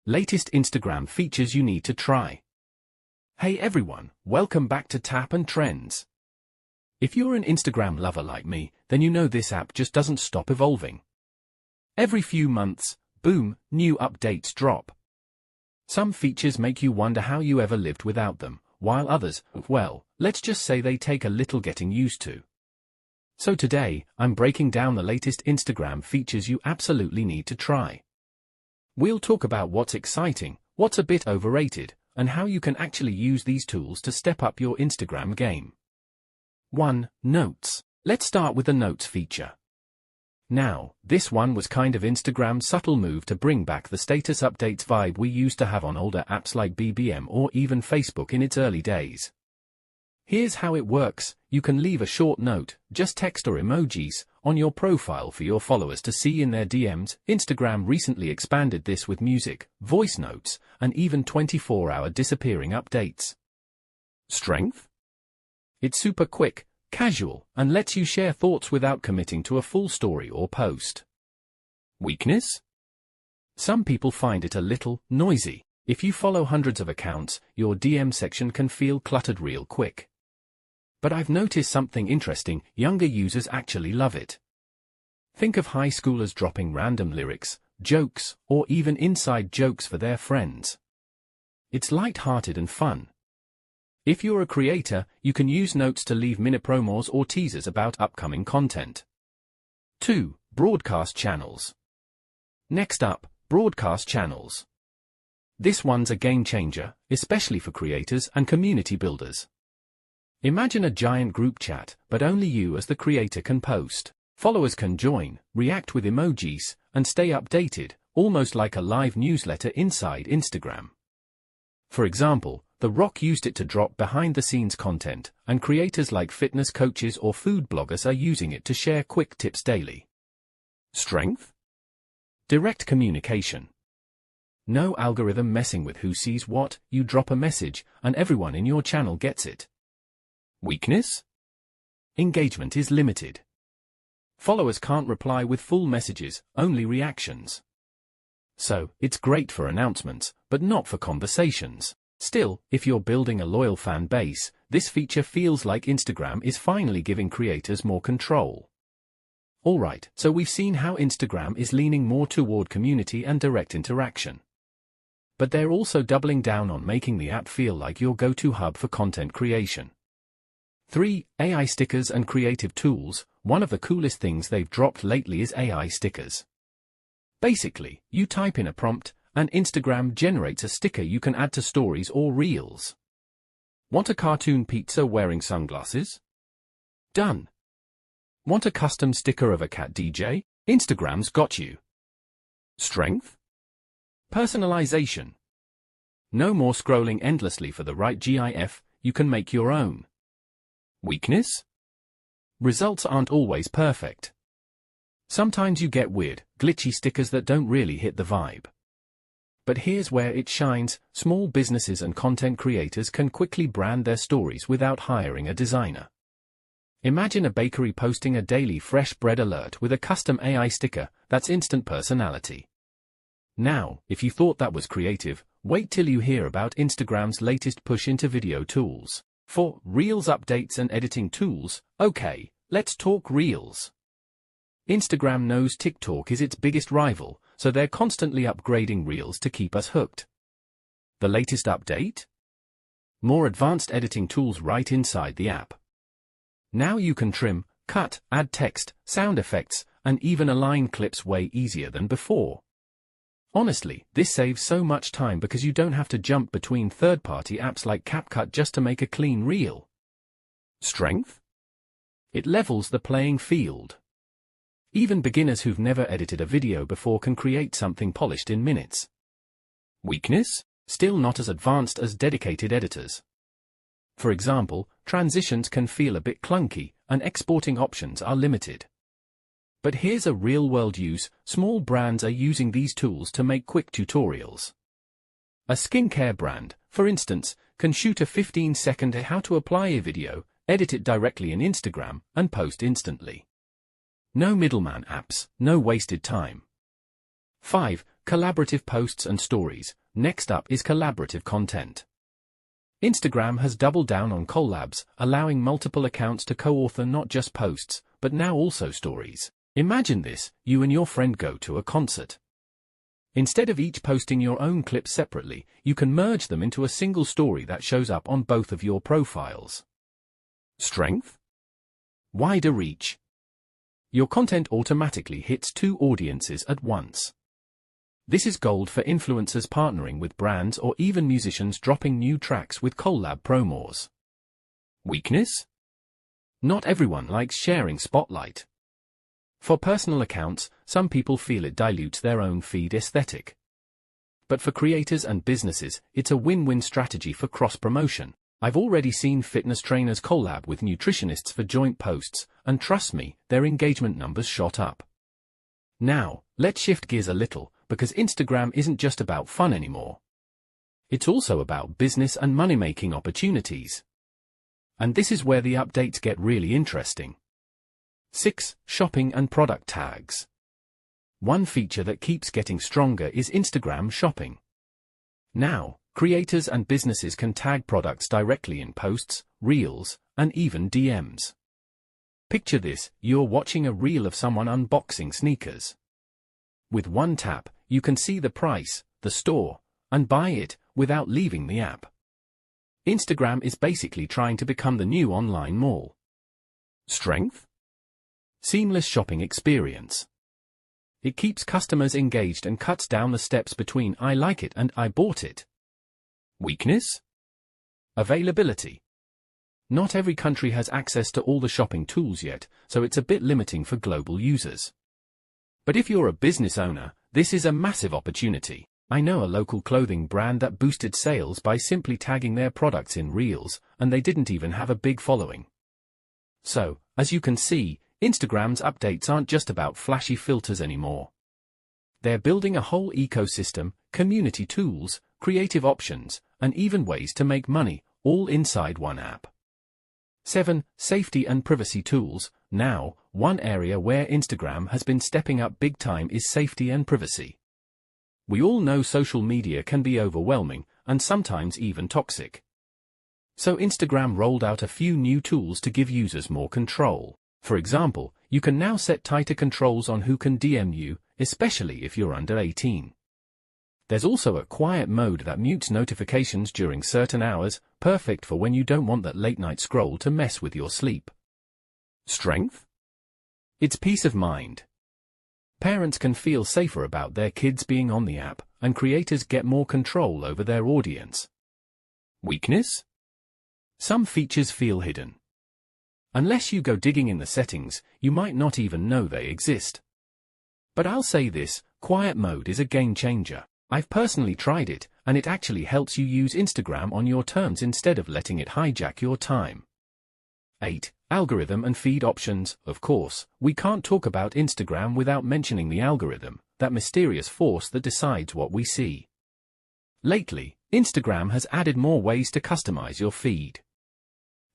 Latest Instagram features you need to try. Hey everyone, welcome back to Tap and Trends. If you're an Instagram lover like me, then you know this app just doesn't stop evolving. Every few months, boom, new updates drop. Some features make you wonder how you ever lived without them, while others, well, let's just say they take a little getting used to. So today, I'm breaking down the latest Instagram features you absolutely need to try. We'll talk about what's exciting, what's a bit overrated, and how you can actually use these tools to step up your Instagram game. 1. Notes. Let's start with the Notes feature. Now, this one was kind of Instagram's subtle move to bring back the status updates vibe we used to have on older apps like BBM or even Facebook in its early days. Here's how it works. You can leave a short note, just text or emojis, on your profile for your followers to see in their DMs. Instagram recently expanded this with music, voice notes, and even 24-hour disappearing updates. Strength? It's super quick, casual, and lets you share thoughts without committing to a full story or post. Weakness? Some people find it a little noisy. If you follow hundreds of accounts, your DM section can feel cluttered real quick. But I've noticed something interesting: younger users actually love it. Think of high schoolers dropping random lyrics, jokes, or even inside jokes for their friends. It's light-hearted and fun. If you're a creator, you can use Notes to leave minute promos or teasers about upcoming content. 2. Broadcast channels. Next up, broadcast channels. This one's a game changer, especially for creators and community builders. Imagine a giant group chat, but only you as the creator can post. Followers can join, react with emojis, and stay updated, almost like a live newsletter inside Instagram. For example, The Rock used it to drop behind-the-scenes content, and creators like fitness coaches or food bloggers are using it to share quick tips daily. Strength? Direct communication. No algorithm messing with who sees what. You drop a message, and everyone in your channel gets it. Weakness? Engagement is limited. Followers can't reply with full messages, only reactions. So, it's great for announcements, but not for conversations. Still, if you're building a loyal fan base, this feature feels like Instagram is finally giving creators more control. Alright, so we've seen how Instagram is leaning more toward community and direct interaction. But they're also doubling down on making the app feel like your go-to hub for content creation. 3. AI stickers and creative tools. One of the coolest things they've dropped lately is AI stickers. Basically, you type in a prompt, and Instagram generates a sticker you can add to stories or reels. Want a cartoon pizza wearing sunglasses? Done. Want a custom sticker of a cat DJ? Instagram's got you. Strength? Personalization. No more scrolling endlessly for the right GIF, you can make your own. Weakness? Results aren't always perfect. Sometimes you get weird, glitchy stickers that don't really hit the vibe. But here's where it shines: small businesses and content creators can quickly brand their stories without hiring a designer. Imagine a bakery posting a daily fresh bread alert with a custom AI sticker. That's instant personality. Now, if you thought that was creative, wait till you hear about Instagram's latest push into video tools. For Reels updates and editing tools. Okay, let's talk Reels. Instagram knows TikTok is its biggest rival, so they're constantly upgrading Reels to keep us hooked. The latest update? More advanced editing tools right inside the app. Now you can trim, cut, add text, sound effects, and even align clips way easier than before. Honestly, this saves so much time because you don't have to jump between third-party apps like CapCut just to make a clean reel. Strength? It levels the playing field. Even beginners who've never edited a video before can create something polished in minutes. Weakness? Still not as advanced as dedicated editors. For example, transitions can feel a bit clunky, and exporting options are limited. But here's a real-world use: small brands are using these tools to make quick tutorials. A skincare brand, for instance, can shoot a 15-second how to apply a video, edit it directly in Instagram, and post instantly. No middleman apps, no wasted time. 5. collaborative posts and stories. Next up is collaborative content. Instagram has doubled down on collabs, allowing multiple accounts to co-author not just posts, but now also stories. Imagine this: you and your friend go to a concert. Instead of each posting your own clips separately, you can merge them into a single story that shows up on both of your profiles. Strength? Wider reach. Your content automatically hits two audiences at once. This is gold for influencers partnering with brands or even musicians dropping new tracks with collab promos. Weakness? Not everyone likes sharing spotlight. For personal accounts, some people feel it dilutes their own feed aesthetic. But for creators and businesses, it's a win-win strategy for cross-promotion. I've already seen fitness trainers collab with nutritionists for joint posts, and trust me, their engagement numbers shot up. Now, let's shift gears a little, because Instagram isn't just about fun anymore. It's also about business and money-making opportunities. And this is where the updates get really interesting. 6. Shopping and product tags. One feature that keeps getting stronger is Instagram shopping. Now, creators and businesses can tag products directly in posts, reels, and even DMs. Picture this: you're watching a reel of someone unboxing sneakers. With one tap, you can see the price, the store, and buy it, without leaving the app. Instagram is basically trying to become the new online mall. Strength? Seamless shopping experience. It keeps customers engaged and cuts down the steps between "I like it" and "I bought it." Weakness? Availability. Not every country has access to all the shopping tools yet, so it's a bit limiting for global users. But if you're a business owner, this is a massive opportunity. I know a local clothing brand that boosted sales by simply tagging their products in reels, and they didn't even have a big following. So, as you can see, Instagram's updates aren't just about flashy filters anymore. They're building a whole ecosystem, community tools, creative options, and even ways to make money, all inside one app. 7. Safety and privacy tools. Now, one area where Instagram has been stepping up big time is safety and privacy. We all know social media can be overwhelming, and sometimes even toxic. So Instagram rolled out a few new tools to give users more control. For example, you can now set tighter controls on who can DM you, especially if you're under 18. There's also a quiet mode that mutes notifications during certain hours, perfect for when you don't want that late-night scroll to mess with your sleep. Strength? It's peace of mind. Parents can feel safer about their kids being on the app, and creators get more control over their audience. Weakness? Some features feel hidden. Unless you go digging in the settings, you might not even know they exist. But I'll say this: quiet mode is a game changer. I've personally tried it, and it actually helps you use Instagram on your terms instead of letting it hijack your time. 8. Algorithm and feed options. Of course, we can't talk about Instagram without mentioning the algorithm, that mysterious force that decides what we see. Lately, Instagram has added more ways to customize your feed.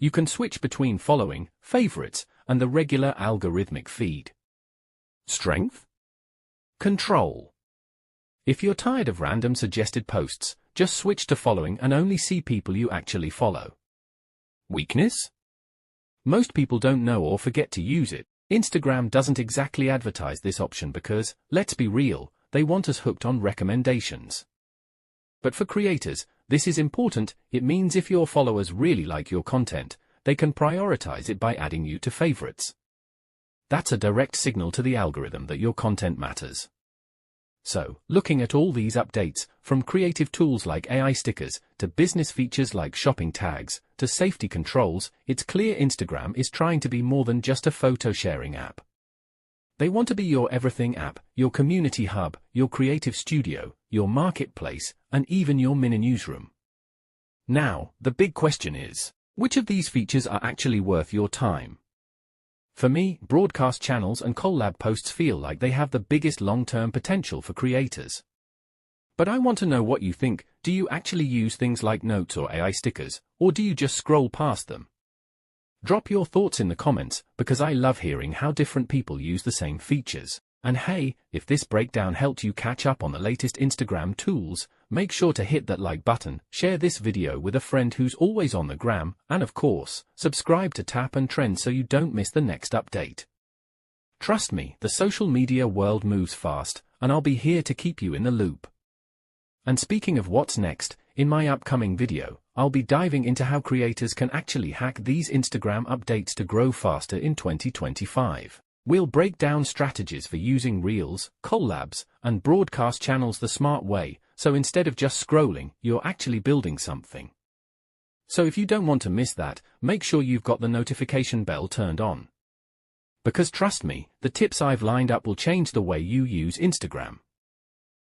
You can switch between following, favorites, and the regular algorithmic feed. Strength? Control. If you're tired of random suggested posts, just switch to following and only see people you actually follow. Weakness? Most people don't know or forget to use it. Instagram doesn't exactly advertise this option because, let's be real, they want us hooked on recommendations. But for creators, this is important. It means if your followers really like your content, they can prioritize it by adding you to favorites. That's a direct signal to the algorithm that your content matters. So, looking at all these updates, from creative tools like AI stickers, to business features like shopping tags, to safety controls, it's clear Instagram is trying to be more than just a photo-sharing app. They want to be your everything app, your community hub, your creative studio, your marketplace, and even your mini newsroom. Now, the big question is, which of these features are actually worth your time? For me, broadcast channels and collab posts feel like they have the biggest long-term potential for creators. But I want to know what you think. Do you actually use things like notes or AI stickers, or do you just scroll past them? Drop your thoughts in the comments, because I love hearing how different people use the same features. And hey, if this breakdown helped you catch up on the latest Instagram tools, make sure to hit that like button, share this video with a friend who's always on the gram, and of course, subscribe to Tap and Trend so you don't miss the next update. Trust me, the social media world moves fast, and I'll be here to keep you in the loop. And speaking of what's next, in my upcoming video, I'll be diving into how creators can actually hack these Instagram updates to grow faster in 2025. We'll break down strategies for using Reels, collabs, and broadcast channels the smart way, so instead of just scrolling, you're actually building something. So if you don't want to miss that, make sure you've got the notification bell turned on. Because trust me, the tips I've lined up will change the way you use Instagram.